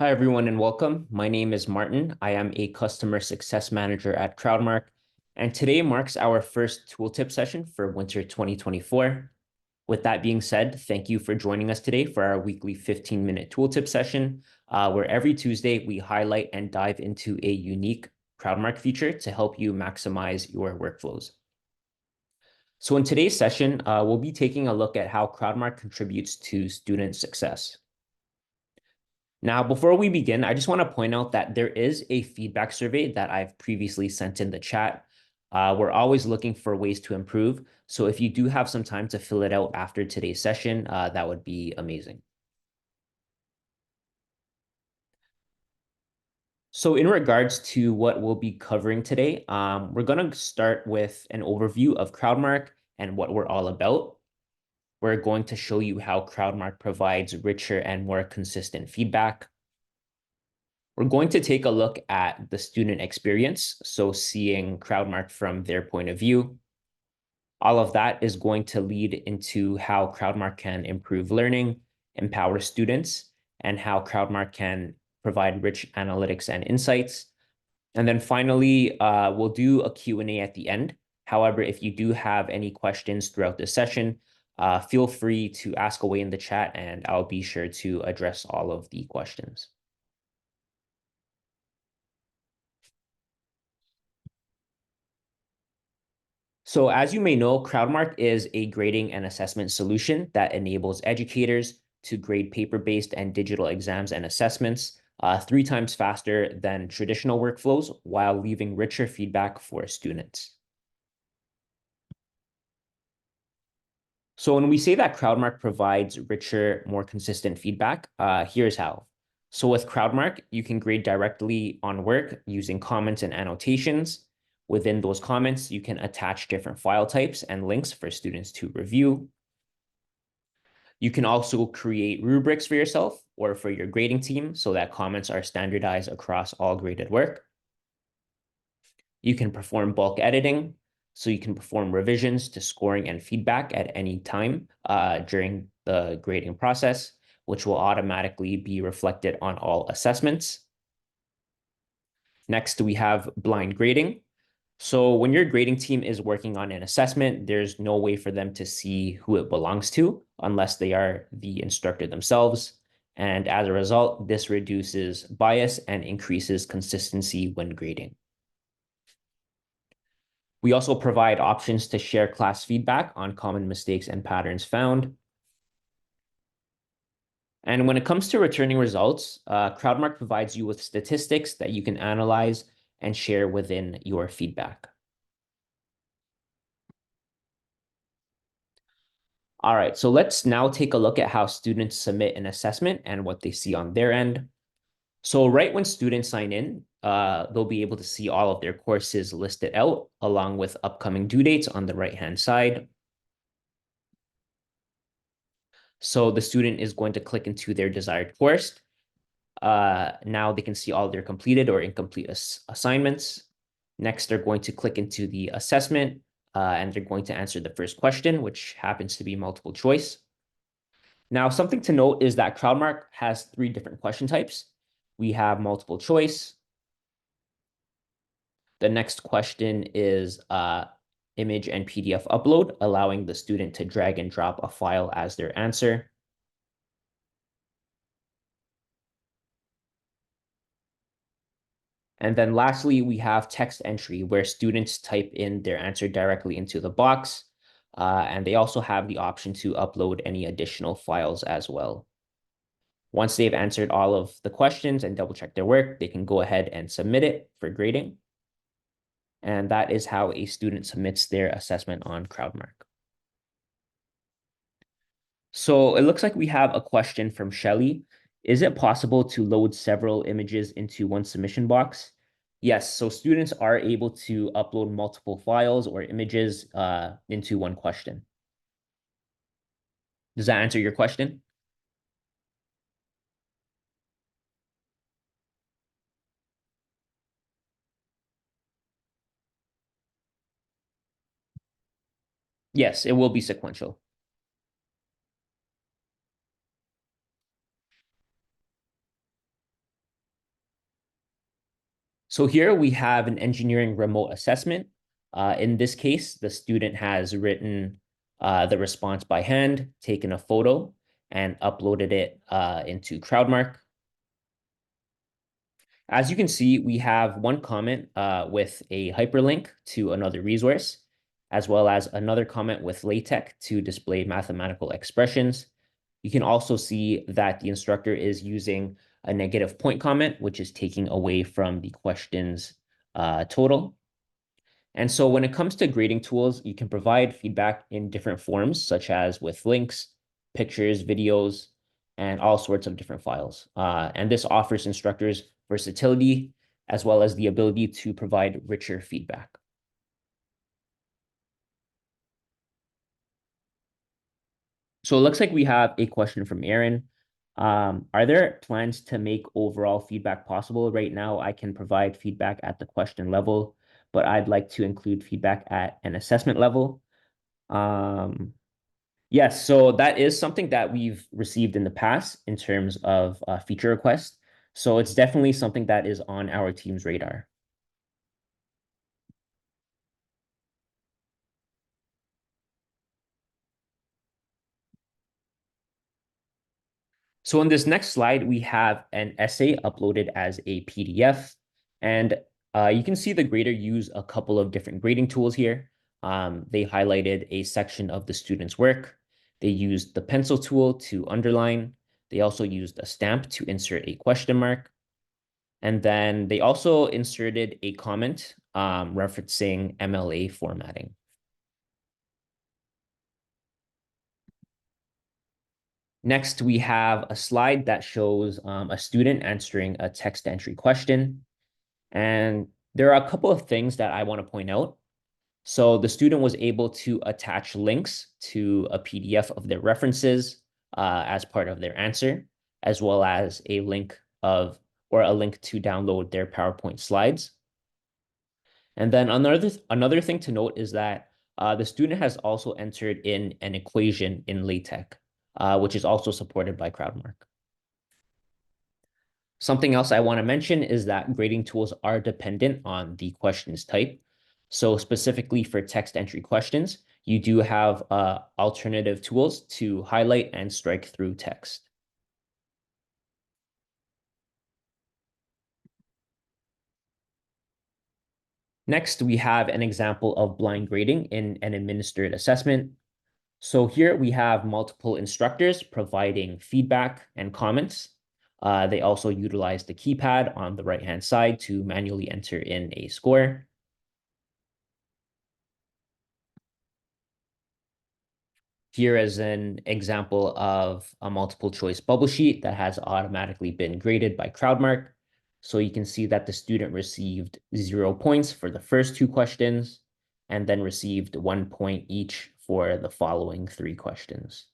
Hi, everyone, and welcome. My name is Martin. I am a customer success manager at Crowdmark, and today marks our first tooltip session for winter 2024. With that being said, thank you for joining us today for our weekly 15-minute tooltip session, where every Tuesday we highlight and dive into a unique Crowdmark feature to help you maximize your workflows. So in today's session, we'll be taking a look at how Crowdmark contributes to student success. Now, before we begin, I just want to point out that there is a feedback survey that I've previously sent in the chat. We're always looking for ways to improve. So if you do have some time to fill it out after today's session, that would be amazing. So in regards to what we'll be covering today, we're going to start with an overview of Crowdmark and what we're all about. We're going to show you how Crowdmark provides richer and more consistent feedback. We're going to take a look at the student experience, so seeing Crowdmark from their point of view. All of that is going to lead into how Crowdmark can improve learning, empower students, and how Crowdmark can provide rich analytics and insights. And then finally, we'll do a Q&A at the end. However, if you do have any questions throughout the session, feel free to ask away in the chat, and I'll be sure to address all of the questions. So as you may know, Crowdmark is a grading and assessment solution that enables educators to grade paper-based and digital exams and assessments 3 times faster than traditional workflows while leaving richer feedback for students. So when we say that Crowdmark provides richer, more consistent feedback, here's how. So with Crowdmark, you can grade directly on work using comments and annotations. Within those comments, you can attach different file types and links for students to review. You can also create rubrics for yourself or for your grading team so that comments are standardized across all graded work. You can perform bulk editing, so you can perform revisions to scoring and feedback at any time during the grading process, which will automatically be reflected on all assessments. Next, we have blind grading. So when your grading team is working on an assessment, there's no way for them to see who it belongs to unless they are the instructor themselves. And as a result, this reduces bias and increases consistency when grading. We also provide options to share class feedback on common mistakes and patterns found. And when it comes to returning results, Crowdmark provides you with statistics that you can analyze and share within your feedback. All right, so let's now take a look at how students submit an assessment and what they see on their end. So right when students sign in, they'll be able to see all of their courses listed out along with upcoming due dates on the right-hand side. So the student is going to click into their desired course. Now they can see all their completed or incomplete assignments. Next, they're going to click into the assessment, and they're going to answer the first question, which happens to be multiple choice. Now, something to note is that Crowdmark has 3 different question types. We have multiple choice. The next question is image and PDF upload, allowing the student to drag and drop a file as their answer. And then lastly, we have text entry, where students type in their answer directly into the box. And they also have the option to upload any additional files as well. Once they've answered all of the questions and double check their work, they can go ahead and submit it for grading. And that is how a student submits their assessment on Crowdmark. So it looks like we have a question from Shelly. Is it possible to load several images into one submission box? Yes, so students are able to upload multiple files or images into one question. Does that answer your question? Yes, it will be sequential. So here we have an engineering remote assessment. In this case, the student has written the response by hand, taken a photo, and uploaded it into Crowdmark. As you can see, we have one comment with a hyperlink to another resource, as well as another comment with LaTeX to display mathematical expressions. You can also see that the instructor is using a negative point comment, which is taking away from the question's total. And so when it comes to grading tools, you can provide feedback in different forms, such as with links, pictures, videos, and all sorts of different files. And this offers instructors versatility, as well as the ability to provide richer feedback. So it looks like we have a question from Aaron. Are there plans to make overall feedback possible? Right now, I can provide feedback at the question level, but I'd like to include feedback at an assessment level. Um, yes, so that is something that we've received in the past in terms of feature requests. So it's definitely something that is on our team's radar. So in this next slide, we have an essay uploaded as a PDF. And you can see the grader use a couple of different grading tools here. They highlighted a section of the student's work. They used the pencil tool to underline. They also used a stamp to insert a question mark. And then they also inserted a comment referencing MLA formatting. Next, we have a slide that shows a student answering a text entry question. And there are a couple of things that I want to point out. So the student was able to attach links to a PDF of their references as part of their answer, as well as a link of or a link to download their PowerPoint slides. And then another thing to note is that the student has also entered in an equation in LaTeX, which is also supported by Crowdmark. Something else I want to mention is that grading tools are dependent on the questions type. So specifically for text entry questions, you do have alternative tools to highlight and strike through text. Next, we have an example of blind grading in an administered assessment. So here we have multiple instructors providing feedback and comments. They also utilize the keypad on the right-hand side to manually enter in a score. Here is an example of a multiple choice bubble sheet that has automatically been graded by Crowdmark. So you can see that the student received 0 points for the first 2 questions and then received 1 point each for the following 3 questions.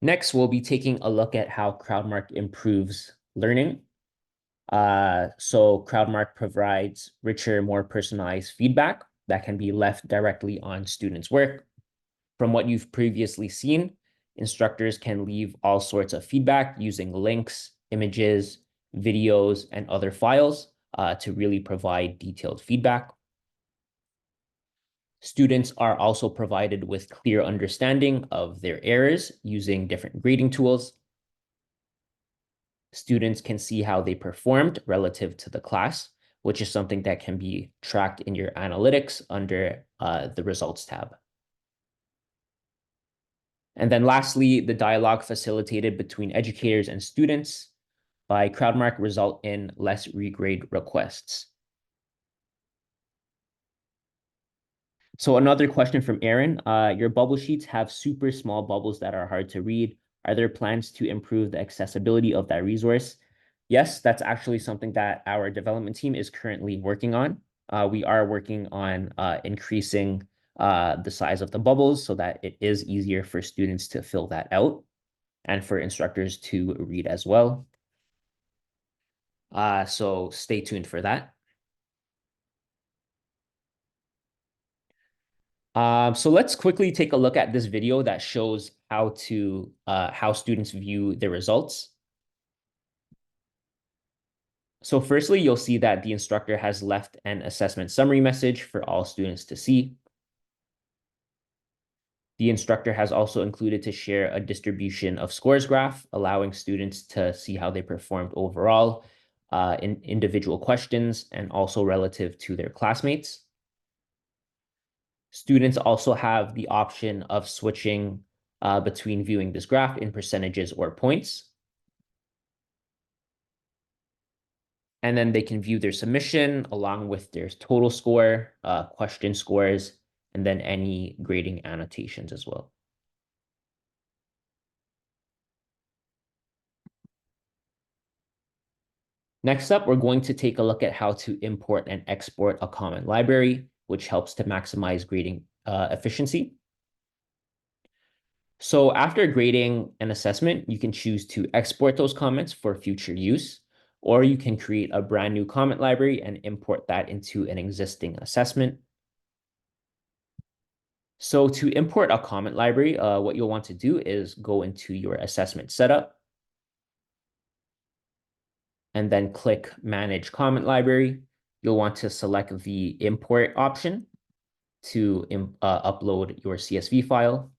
Next, we'll be taking a look at how Crowdmark improves learning. So Crowdmark provides richer, more personalized feedback that can be left directly on students' work. From what you've previously seen, instructors can leave all sorts of feedback using links, images, videos, and other files to really provide detailed feedback. Students are also provided with clear understanding of their errors using different grading tools. Students can see how they performed relative to the class, which is something that can be tracked in your analytics under the results tab. And then lastly, the dialogue facilitated between educators and students by Crowdmark result in less regrade requests. So another question from Aaron, your bubble sheets have super small bubbles that are hard to read. Are there plans to improve the accessibility of that resource? Yes, that's actually something that our development team is currently working on. We are working on increasing the size of the bubbles so that it is easier for students to fill that out and for instructors to read as well. So stay tuned for that. So let's quickly take a look at this video that shows how students view their results. So firstly, you'll see that the instructor has left an assessment summary message for all students to see. The instructor has also included to share a distribution of scores graph, allowing students to see how they performed overall in individual questions and also relative to their classmates. Students also have the option of switching between viewing this graph in percentages or points. And then they can view their submission along with their total score, question scores, and then any grading annotations as well. Next up, we're going to take a look at how to import and export a comment library, which helps to maximize grading efficiency. So after grading an assessment, you can choose to export those comments for future use, or you can create a brand new comment library and import that into an existing assessment. So to import a comment library, what you'll want to do is go into your assessment setup and then click Manage Comment Library. You'll want to select the import option to upload your CSV file.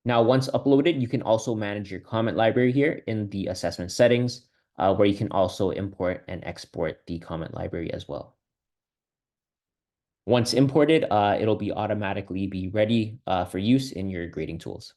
Now, once uploaded, you can also manage your comment library here in the assessment settings, where you can also import and export the comment library as well. Once imported, it'll be automatically be ready for use in your grading tools.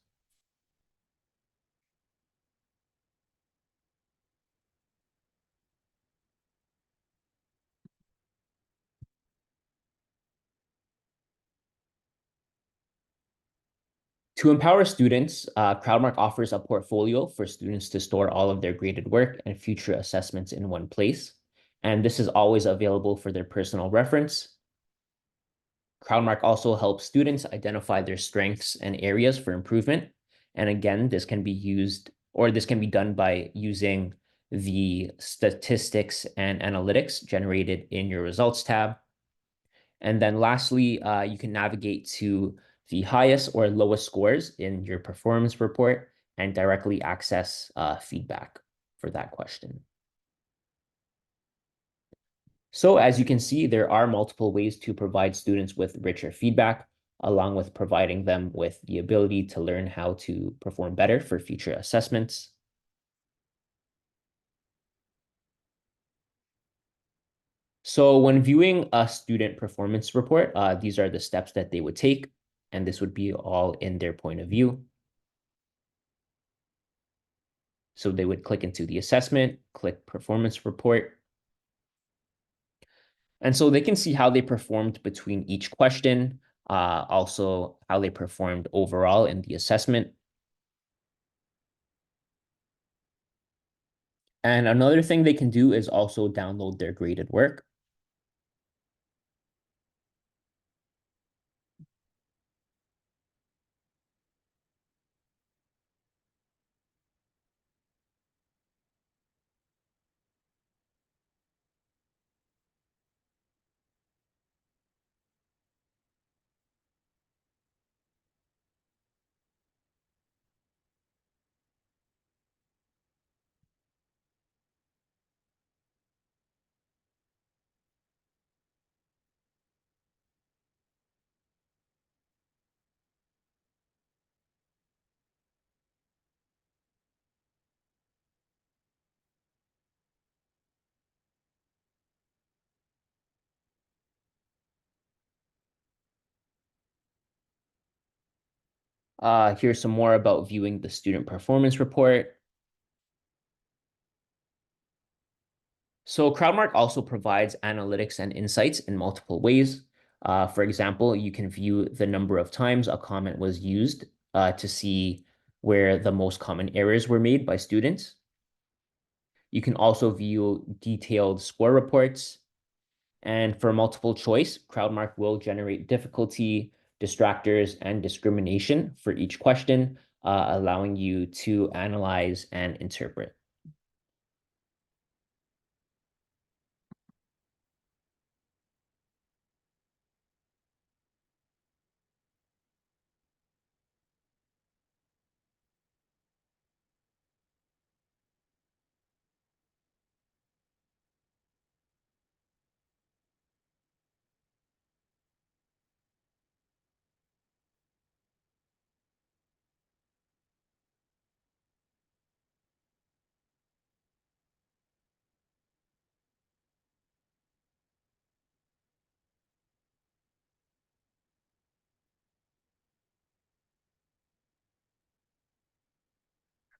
To empower students, Crowdmark offers a portfolio for students to store all of their graded work and future assessments in one place. And this is always available for their personal reference. Crowdmark also helps students identify their strengths and areas for improvement. And again, this can be used, or this can be done by using the statistics and analytics generated in your results tab. And then lastly, you can navigate to the highest or lowest scores in your performance report and directly access feedback for that question. So as you can see, there are multiple ways to provide students with richer feedback, along with providing them with the ability to learn how to perform better for future assessments. So when viewing a student performance report, these are the steps that they would take, and this would be all in their point of view. So they would click into the assessment, click performance report. And so they can see how they performed between each question, also how they performed overall in the assessment. And another thing they can do is also download their graded work. Here's some more about viewing the student performance report. So Crowdmark also provides analytics and insights in multiple ways. For example, you can view the number of times a comment was used to see where the most common errors were made by students. You can also view detailed score reports. And for multiple choice, Crowdmark will generate difficulty, distractors, and discrimination for each question, allowing you to analyze and interpret.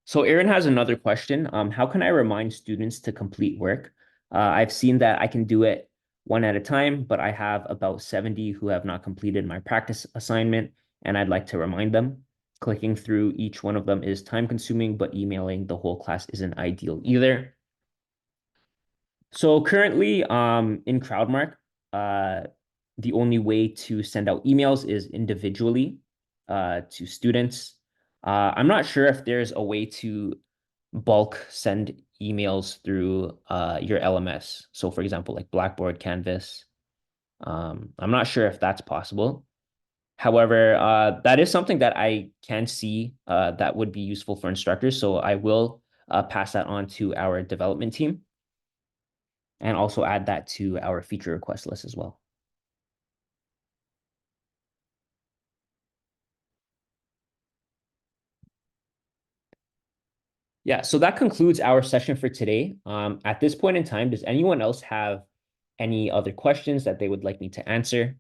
So Aaron has another question. How can I remind students to complete work? I've seen that I can do it one at a time, but I have about 70 who have not completed my practice assignment, and I'd like to remind them. Clicking through each one of them is time consuming, but emailing the whole class isn't ideal either. So currently, in Crowdmark, uh, the only way to send out emails is individually, to students. I'm not sure if there's a way to bulk send emails through your LMS. So for example, like Blackboard, Canvas. I'm not sure if that's possible. However, that is something that I can see that would be useful for instructors. So I will pass that on to our development team and also add that to our feature request list as well. Yeah, so that concludes our session for today. At this point in time, does anyone else have any other questions that they would like me to answer?